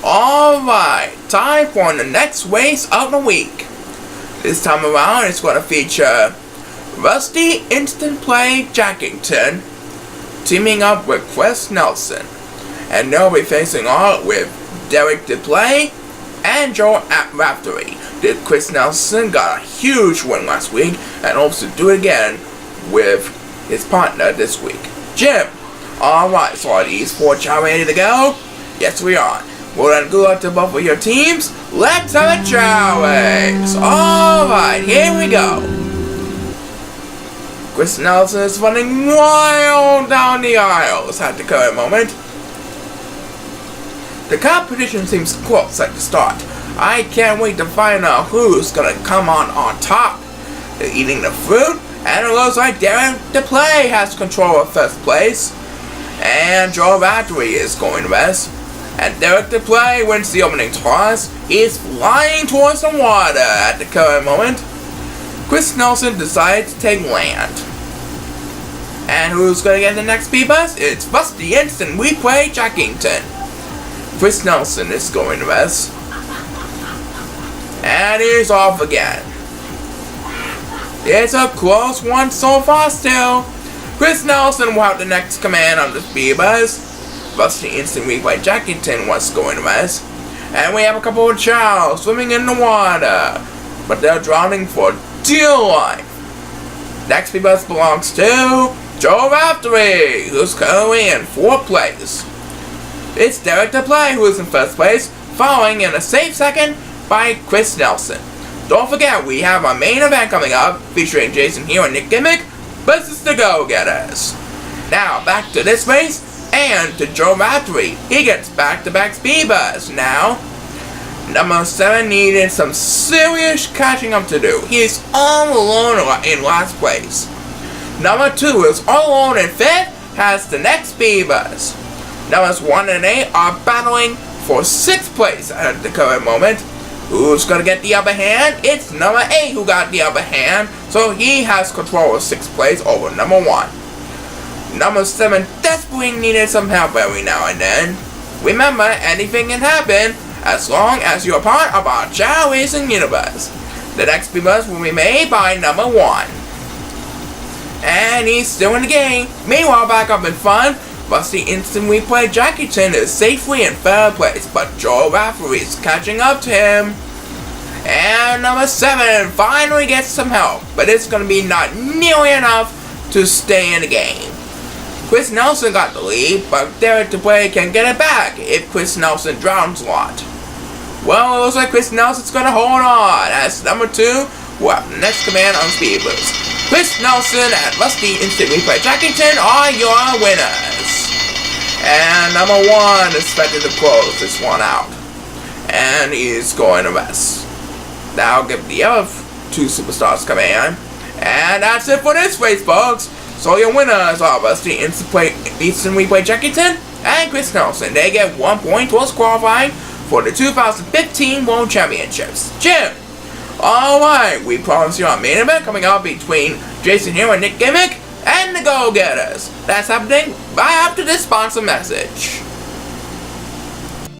Alright, time for the next race of the week. This time around it's going to feature Rusty Instant Play Jackington teaming up with Chris Nelson. And they'll be facing off with Derek Duplay and Chao Raftery. Chris Nelson got a huge win last week and hopes to do it again with his partner this week, Jim. Alright, so are these four Chao ready to go? Yes, we are. Well then, good luck to both of your teams. Let's have a Chao race. Alright, here we go. Chris Nelson is running wild down the aisles at the current moment. The competition seems close at the start. I can't wait to find out who's gonna come on top. They're eating the fruit, and it looks like Derek Duplay has control of first place. And Chao Raftery is going to rest. And Derek Duplay wins the opening toss. He's flying towards the water at the current moment. Chris Nelson decides to take land. And who's going to get the next speed bus? It's Rusty Instant Replay Jackington. Chris Nelson is going to rest. And he's off again. It's a close one so far still. Chris Nelson will have the next command on the speed bus. Rusty Instant Replay Jackington was going to rest. And we have a couple of Chao swimming in the water, but they're drowning for dear life. Next speed bus belongs to Chao Raftery, who's currently in 4th place. It's Derek Duplay who is in 1st place, following in a safe second by Chris Nelson. Don't forget, we have our main event coming up, featuring Jason here and Nick Gimmick versus the Go-Getters. Now, back to this race, and to Chao Raftery. He gets back-to-back speed bus now. Number 7 needed some serious catching up to do. He is all alone in last place. Number 2 is all alone in 5th, has the next speed bus. Numbers 1 and 8 are battling for 6th place at the current moment. Who's gonna get the upper hand? It's number 8 who got the upper hand, so he has control of 6th place over number 1. Number 7 desperately needed some help every now and then. Remember, anything can happen as long as you're part of our Chao Racing universe. The next speed bus will be made by number 1. And he's still in the game. Meanwhile, back up in front, Rusty Instant Replay Jackington is safely in 3rd place, but Chao Raftery is catching up to him. And number 7 finally gets some help, but it's going to be not nearly enough to stay in the game. Chris Nelson got the lead, but Derek Duplay can get it back if Chris Nelson drowns a lot. Well, it looks like Chris Nelson's going to hold on, as number 2 will have the next command on speed boost. Chris Nelson and Rusty Instant Replay Jackington are your winners. And number 1 is expected to close this one out. And he's going to rest. Now give the other 2 superstars command. And that's it for this race, folks. So your winners are Rusty Instant Replay Jackington and Chris Nelson. They get 1 point towards qualifying for the 2015 World Championships. Jim! Alright, we promise you our main event coming out between Jason here and Nick Gimmick and the Go-Getters. That's happening right after this sponsor message.